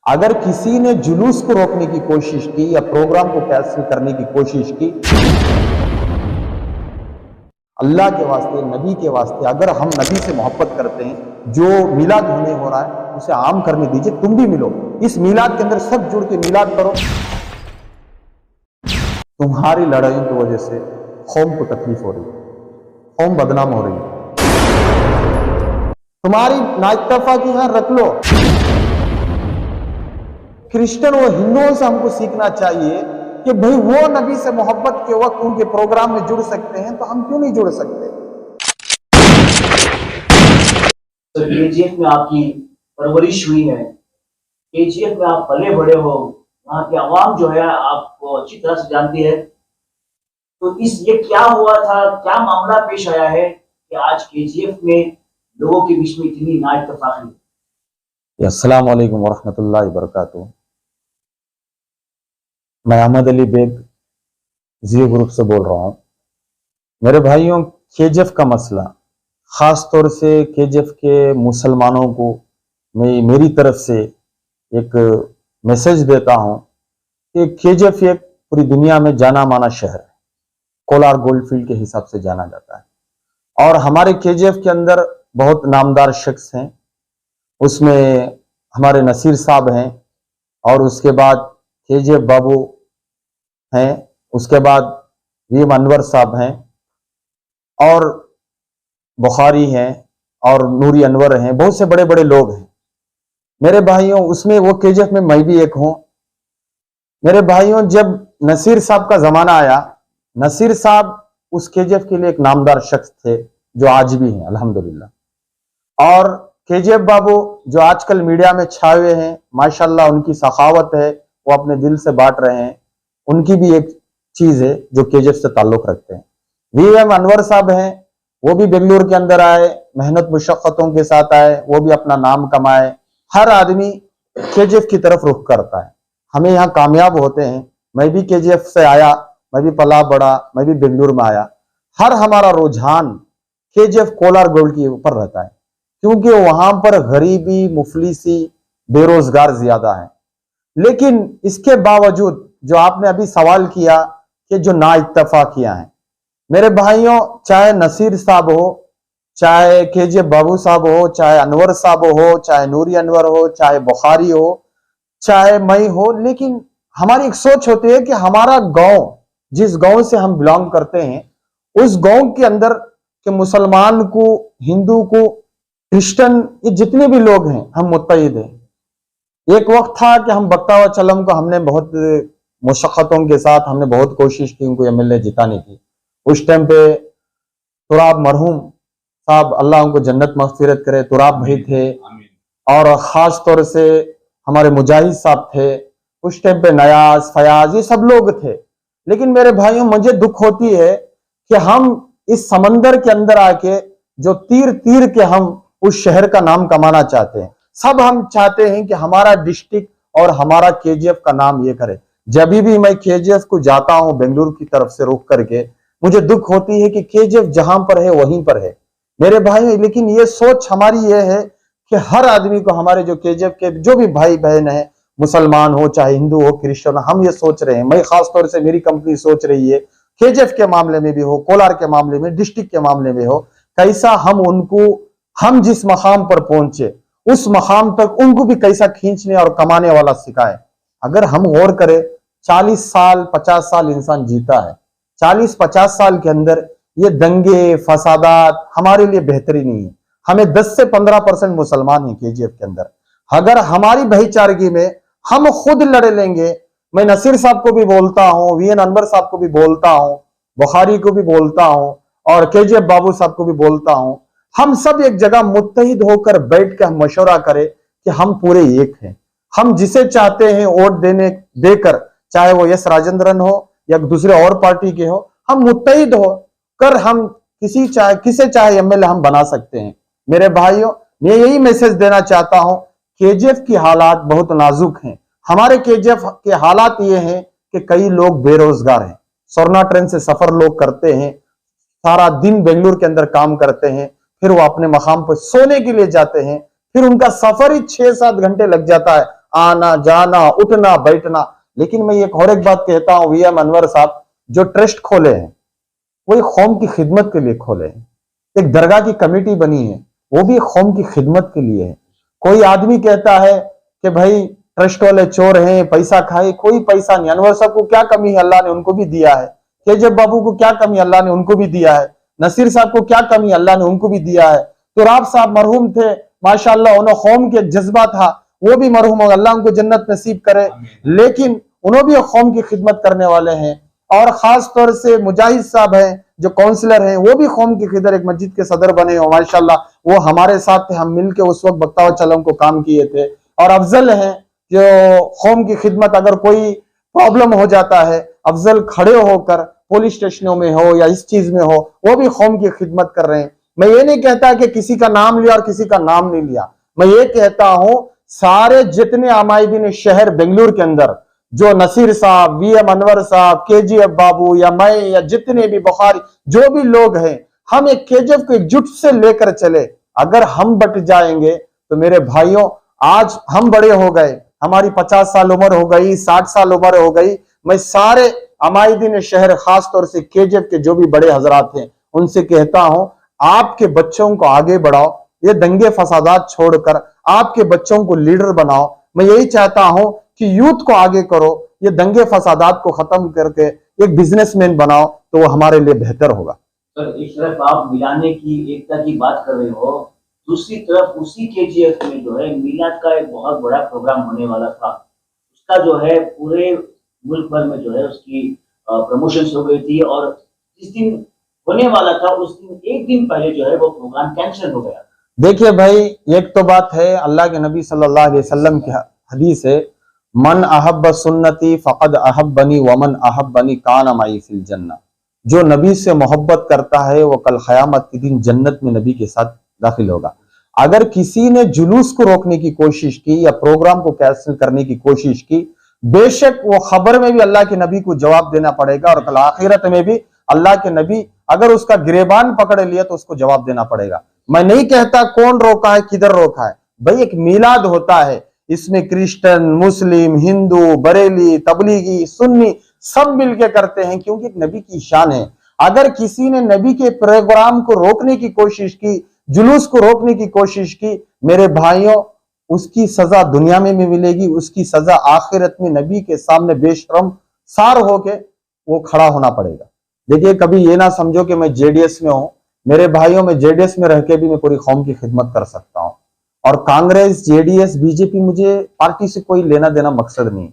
अगर किसी ने जुलूस को रोकने की कोशिश की या प्रोग्राम को कैंसिल करने की कोशिश की, अल्लाह के वास्ते, नबी के वास्ते, अगर हम नबी से मोहब्बत करते हैं, जो मिलाद होने हो रहा है उसे आम करने दीजिए। तुम भी मिलो, इस मिलाद के अंदर सब जुड़ के मिलाद करो। तुम्हारी लड़ाइयों की वजह से कौम को तकलीफ हो रही है, कौम बदनाम हो रही है। तुम्हारी नाइतफाकी यहां रख लो। क्रिश्चियन और हिंदुओं से हमको सीखना चाहिए कि भाई वो नबी से मोहब्बत के वक्त उनके प्रोग्राम में जुड़ सकते हैं, तो हम क्यों नहीं जुड़ सकते। तो केजीएफ में आपकी परवरिश हुई है, केजीएफ में आप पले बड़े हो, वहां की आवाम जो है आपको अच्छी तरह से जानती है। तो ये क्या हुआ था, क्या मामला पेश आया है कि आज केजीएफ में लोगों के बीच में इतनी नाइतफाकी। अस्सलाम वालेकुम वरहमतुल्लाहि वबरकातुहू। मैं अहमद अली बेग जियो ग्रुप से बोल रहा हूं। मेरे भाइयों, केजीएफ का मसला, खास तौर से केजीएफ के मुसलमानों को मैं मेरी तरफ से एक मैसेज देता हूं कि केजीएफ एक पूरी दुनिया में जाना माना शहर है, कोलार गोल्डफील्ड के हिसाब से जाना जाता है। और हमारे केजीएफ के अंदर बहुत नामदार शख्स हैं। उसमें हमारे नसीर साहब हैं, और उसके बाद केजीएफ बाबू हैं, उसके बाद वीएम अनवर साहब हैं, और बुखारी हैं, और नूरी अनवर हैं। बहुत से बड़े बड़े लोग हैं मेरे भाइयों। उसमें वो केजीएफ में मैं भी एक हूं। मेरे भाइयों, जब नसीर साहब का जमाना आया, नसीर साहब उस केजीएफ के लिए एक नामदार शख्स थे, जो आज भी हैं अल्हम्दुलिल्लाह। और केजीएफ बाबू जो आजकल मीडिया में छाए हुए हैं, माशाल्लाह उनकी सखावत है, वो अपने दिल से बांट रहे हैं। उनकी भी एक चीज है जो केजीएफ से ताल्लुक रखते हैं। वीएम अनवर साहब हैं, वो भी बेंगलुरु के अंदर आए, मेहनत मुशक्कतों के साथ आए, वो भी अपना नाम कमाए। हर आदमी केजीएफ की तरफ रुख करता है, हमें यहाँ कामयाब होते हैं। मैं भी केजीएफ से आया, मैं भी पला बड़ा, मैं भी बेंगलुरु में आया। हर हमारा रुझान केजीएफ कोलार गोल्ड के ऊपर रहता है, क्योंकि वहां पर गरीबी, मुफलिसी, बेरोजगार ज्यादा है। लेकिन इसके बावजूद जो आपने अभी सवाल किया कि जो नाइत्तफाकियां हैं, मेरे भाइयों, चाहे नसीर साहब हो, चाहे केजीएफ बाबू साहब हो, चाहे अनवर साहब हो, चाहे नूरी अनवर हो, चाहे बुखारी हो, चाहे मैं हो, लेकिन हमारी एक सोच होती है कि हमारा गांव, जिस गांव से हम बिलोंग करते हैं, उस गांव के अंदर के मुसलमान को, हिंदू को, क्रिश्चियन, ये जितने भी लोग हैं, हम मुत्तहिद हैं। एक वक्त था कि हम बख्तावा चलम को हमने बहुत मुशक्कतों के साथ हमने बहुत कोशिश की उनको एमएलए जिताने की। उस टाइम पे तुराब मरहूम साहब, अल्लाह उनको जन्नत मगफिरत करे, तुराब भाई थे, और खास तौर से हमारे मुजाहिद साहब थे। उस टाइम पे नयाज, फयाज, ये सब लोग थे। लेकिन मेरे भाइयों, मुझे दुख होती है कि हम इस समंदर के अंदर आके जो तीर तीर के हम उस शहर का नाम कमाना चाहते हैं। सब हम चाहते हैं कि हमारा डिस्ट्रिक्ट और हमारा केजीएफ का नाम ये करे। जब भी मैं केजीएफ को जाता हूं बेंगलुरु की तरफ से रुक करके, मुझे दुख होती है कि केजीएफ जहां पर है वहीं पर है मेरे भाई। लेकिन ये सोच हमारी ये है कि हर आदमी को, हमारे जो केजीएफ के जो भी भाई बहन है, मुसलमान हो चाहे हिंदू हो, क्रिश्चियन, हम ये सोच रहे हैं, मैं खास तौर से मेरी कंपनी सोच रही है, केजीएफ के मामले में भी हो, कोलार के मामले में, डिस्ट्रिक्ट के मामले में हो, कैसा हम उनको, हम जिस मकाम पर पहुंचे उस मकाम तक उनको भी कैसा खींचने और कमाने वाला सिखाए। अगर हम गौर करें, 40 साल 50 साल इंसान जीता है, 40-50 साल के अंदर ये दंगे फसादात हमारे लिए बेहतरी नहीं है। हमें 10 से 15% मुसलमान हैं केजीएफ के अंदर। अगर हमारी भाईचारगी में हम खुद लड़े लेंगे, मैं नसीर साहब को भी बोलता हूं, वीएन अनवर साहब को भी बोलता हूं, बुखारी को भी बोलता हूं, और केजीएफ बाबू साहब को भी बोलता हूं, हम सब एक जगह मुत्तहिद होकर बैठ के हम मशवरा करें कि हम पूरे एक हैं। हम जिसे चाहते हैं वोट देकर, चाहे वो यस राजेंद्रन हो या दूसरे और पार्टी के हो, हम मुत्तहिद हो कर हम किसे चाहे एमएलए हम बना सकते हैं। मेरे भाइयों, मैं यही मैसेज देना चाहता हूं, केजीएफ की हालात बहुत नाजुक हैं। हमारे केजीएफ के हालात ये हैं कि कई लोग बेरोजगार हैं। सोरना ट्रेन से सफर लोग करते हैं, सारा दिन बेंगलुरु के अंदर काम करते हैं, फिर वो अपने मकाम पर सोने के लिए जाते हैं, फिर उनका सफर ही 6-7 घंटे लग जाता है आना जाना उठना बैठना। लेकिन मैं एक और एक बात कहता हूं, VM अनवर साहब जो ट्रस्ट खोले हैं वो एक कौम की खिदमत के लिए खोले हैं। एक दरगाह की कमेटी बनी है वो भी कौम की खिदमत के लिए है। कोई आदमी कहता है कि भाई ट्रस्ट वाले चोर हैं, पैसा खाए, कोई पैसा नहीं। अनवर साहब को क्या कमी है, अल्लाह ने उनको भी दिया है। KGF बाबू को क्या कमी, अल्लाह ने उनको भी दिया है। नसीर साहब को क्या कमी, अल्लाह ने उनको भी दिया है। तो राब साहब मरहूम थे माशाअल्लाह, उन्हें कौम के जज्बा था, वो भी मरहूम हो, अल्लाह उनको जन्नत नसीब करे। लेकिन उन्होंने भी कौम की खिदमत करने वाले हैं। और खास तौर से मुजाहिद साहब हैं जो काउंसलर हैं, वो भी कौम की खिदमत, एक मस्जिद के सदर बने हो माशाअल्लाह, वो हमारे साथ थे, हम मिलके उस वक्त बख्ताव चलम को काम किए थे। और अफजल हैं जो कौम की खिदमत, अगर कोई प्रॉब्लम हो जाता है अफजल खड़े होकर पुलिस स्टेशनों में हो या इस चीज में हो, वो भी कौम की खिदमत कर रहे हैं। मैं ये नहीं कहता कि किसी का नाम लिया और किसी का नाम नहीं लिया, मैं ये कहता हूं सारे जितने अमायदीन शहर बेंगलुरु के अंदर जो नसीर साहब, VM अनवर साहब, KGF बाबू या मैं या जितने भी बुखारी जो भी लोग हैं, हम एक KGF को एकजुट से लेकर चले। अगर हम बट जाएंगे तो मेरे भाइयों, आज हम बड़े हो गए, हमारी 50 साल उम्र हो गई, 60 साल उम्र हो गई, मैं सारे अमायदीन शहर खास तौर से KGF के जो भी बड़े हजरात हैं उनसे कहता हूं, आपके बच्चों को आगे बढ़ाओ, ये दंगे फसादात छोड़कर आपके बच्चों को लीडर बनाओ। मैं यही चाहता हूं कि यूथ को आगे करो, ये दंगे फसादात को खत्म करके एक बिजनेसमैन बनाओ, तो वो हमारे लिए बेहतर होगा। सर, एक तरफ आप मिलाने की, एकता की बात कर रहे हो, दूसरी तरफ उसी KGF में जो है मिलाद का एक बहुत बड़ा प्रोग्राम होने वाला था, उसका जो है पूरे मुल्क भर में जो है उसकी प्रमोशन हो गई थी, और जिस दिन होने वाला था उस दिन एक दिन पहले जो है वो प्रोग्राम कैंसिल हो गया। देखिए भाई, एक तो बात है, अल्लाह के नबी सल्लल्लाहु अलैहि वसल्लम की हदीस है, मन अहब्ब सुन्नती फ़क़द अहब्बनी वमन अहब्बनी कान माई फिल जन्नह। जो नबी से मोहब्बत करता है वो कल क़यामत के दिन जन्नत में नबी के साथ दाखिल होगा। अगर किसी ने जुलूस को रोकने की कोशिश की या प्रोग्राम को कैंसिल करने की कोशिश की, बेशक वो खबर में भी अल्लाह के नबी को जवाब देना पड़ेगा, और कल आखिरत में भी अल्लाह के नबी अगर उसका गिरेबान पकड़ लिया तो उसको जवाब देना पड़ेगा। मैं नहीं कहता कौन रोका है, किधर रोका है, भाई एक मीलाद होता है, इसमें क्रिश्चियन, मुस्लिम, हिंदू, बरेली, तबलीगी, सुन्नी सब मिलके करते हैं, क्योंकि एक नबी की शान है। अगर किसी ने नबी के प्रोग्राम को रोकने की कोशिश की, जुलूस को रोकने की कोशिश की, मेरे भाइयों, उसकी सजा दुनिया में भी मिलेगी, उसकी सजा आखिरत में नबी के सामने बेशर्म सार होके वो खड़ा होना पड़ेगा। देखिए, कभी ये ना समझो कि मैं JDS में हूं, मेरे भाइयों, में JDS में रह के भी मैं पूरी कौम की खिदमत कर सकता हूं। और कांग्रेस, JDS, BJP, मुझे पार्टी से कोई लेना देना मकसद नहीं।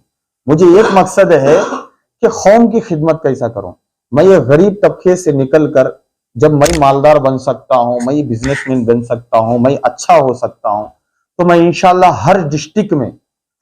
मुझे एक मकसद है कि कौम की खिदमत कैसा करूं। मैं ये गरीब तबके से निकलकर जब मैं मालदार बन सकता हूं, मैं बिजनेसमैन बन सकता हूं, मैं अच्छा हो सकता हूं, तो मैं इंशाल्लाह हर डिस्ट्रिक्ट में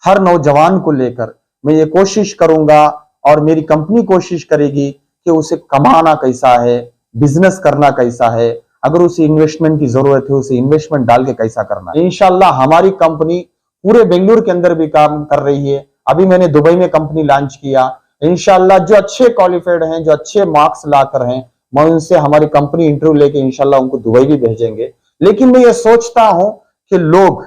हर नौजवान को लेकर मैं ये कोशिश करूंगा, और मेरी कंपनी कोशिश करेगी कि उसे कमाना कैसा है, बिजनेस करना कैसा है, अगर उसे इन्वेस्टमेंट की जरूरत है उसे इन्वेस्टमेंट डाल के कैसा करना है। इंशाल्लाह हमारी कंपनी पूरे बेंगलुरु के अंदर भी काम कर रही है। अभी मैंने दुबई में कंपनी लॉन्च किया। इंशाल्लाह जो अच्छे क्वालिफाइड हैं, जो अच्छे मार्क्स लाकर हैं, मैं उनसे हमारी कंपनी इंटरव्यू लेके इंशाल्लाह उनको दुबई भी भेजेंगे। लेकिन मैं ये सोचता हूं कि लोग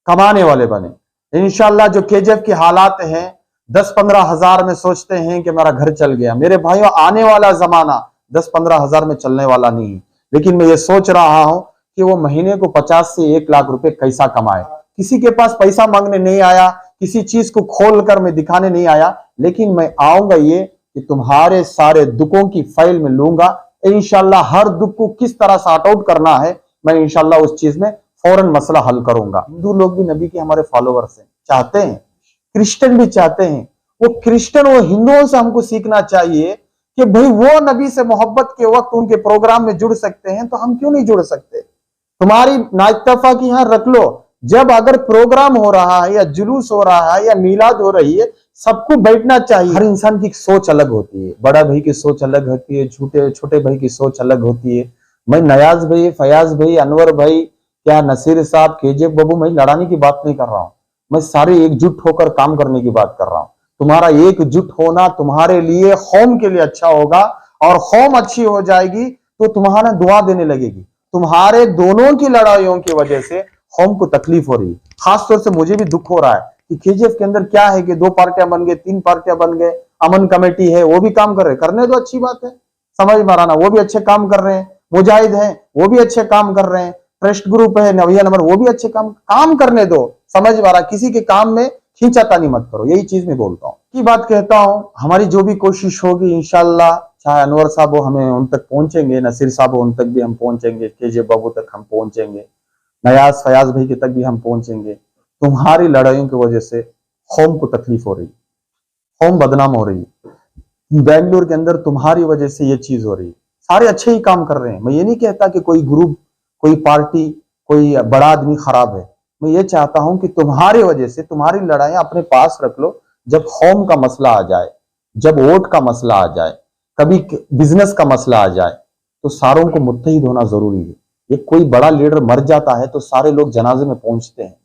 कमाने वाले बने। इंशाल्लाह जो KGF की हालात हैं, 10-15 हजार में सोचते हैं कि मेरा घर चल गया। मेरे भाइयों, आने वाला जमाना 10-15 हजार में चलने वाला नहीं है। लेकिन मैं ये सोच रहा हूं कि वो महीने को 50 से 1 लाख रुपए कैसा कमाए। किसी के पास पैसा मांगने नहीं आया, किसी चीज को खोल कर मैं दिखाने नहीं आया, लेकिन मैं आऊंगा ये कि तुम्हारे सारे दुखों की फाइल में लूंगा। इंशाल्लाह हर दुख को किस तरह सॉर्ट आउट करना है, मैं इंशाल्लाह उस चीज में फौरन मसला हल करूंगा। हिंदू लोग भी नबी के हमारे फॉलोअर्स हैं, चाहते हैं, क्रिश्चियन भी चाहते हैं। वो क्रिश्चियन, वो हिंदुओं से हमको सीखना चाहिए कि भाई वो नबी से मोहब्बत के वक्त उनके प्रोग्राम में जुड़ सकते हैं, तो हम क्यों नहीं जुड़ सकते। तुम्हारी नाइतफाकी यहां रख लो, जब अगर प्रोग्राम हो रहा है या जुलूस हो रहा है या मीलाद हो रही है, सबको बैठना चाहिए। हर इंसान की सोच अलग होती है, बड़ा भाई की सोच अलग होती है, छोटे भाई की सोच अलग होती है। मैं नयाज भाई, फयाज भाई, अनवर भाई, क्या नसीर साहब, KGF बाबू, मैं लड़ाने की बात नहीं कर रहा हूं, मैं सारे एकजुट होकर काम करने की बात कर रहा हूं। तुम्हारा एकजुट होना तुम्हारे लिए, कौम के लिए अच्छा होगा, और कौम अच्छी हो जाएगी तो तुम्हारा दुआ देने लगेगी। तुम्हारे दोनों की लड़ाइयों की वजह से कौम को तकलीफ हो रही है। खासतौर से मुझे भी दुख हो रहा है कि केजीएफ के अंदर क्या है कि 2 पार्टियां बन गए, 3 पार्टियां बन गए, अमन कमेटी है, वो भी काम कर रहे हैं, करने तो अच्छी बात है, समझ माराना, वो भी अच्छे काम कर रहे हैं, मुजाहिद हैं वो भी अच्छे काम कर रहे हैं, ट्रस्ट ग्रुप है नविया नंबर वो भी अच्छे काम करने दो, समझ मारा, किसी के काम में खींचातानी मत करो, यही चीज मैं बोलता हूँ की बात कहता हूँ। हमारी जो भी कोशिश होगी इंशाल्लाह, चाहे अनवर साहब हो हमें उन तक पहुंचेंगे, नसीर साहब हो उन तक भी हम पहुंचेंगे, केजे बाबू तक हम पहुंचेंगे, नयाज फयाज भाई के तक भी हम पहुंचेंगे। तुम्हारी लड़ाइयों की वजह से कौम को तकलीफ हो रही, कौम बदनाम हो रही, बेंगलुरु के अंदर तुम्हारी वजह से ये चीज हो रही। सारे अच्छे ही काम कर रहे हैं, मैं ये नहीं कहता कि कोई ग्रुप, कोई पार्टी, कोई बड़ा आदमी खराब है, मैं ये चाहता हूं कि तुम्हारी वजह से तुम्हारी लड़ाइयां अपने पास रख लो, जब कौम का मसला आ जाए, जब वोट का मसला आ जाए, कभी बिजनेस का मसला आ जाए, तो सारों को मुत्तहिद होना जरूरी है। ये कोई बड़ा लीडर मर जाता है तो सारे लोग जनाजे में पहुंचते हैं,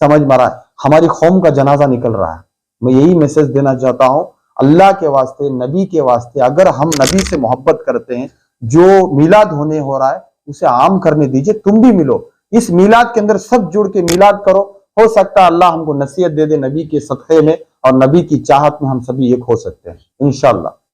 समझ मारा, हमारी कौम का जनाजा निकल रहा है। मैं यही मैसेज देना चाहता हूं, अल्लाह के वास्ते, नबी के वास्ते, अगर हम नबी से मोहब्बत करते हैं, जो मिलाद होने हो रहा है उसे आम करने दीजिए, तुम भी मिलो, इस मिलाद के अंदर सब जुड़ के मिलाद करो, हो सकता है अल्लाह हमको नसीहत दे दे नबी के सदक़े में, और नबी की चाहत में हम सभी एक हो सकते हैं इंशाअल्लाह।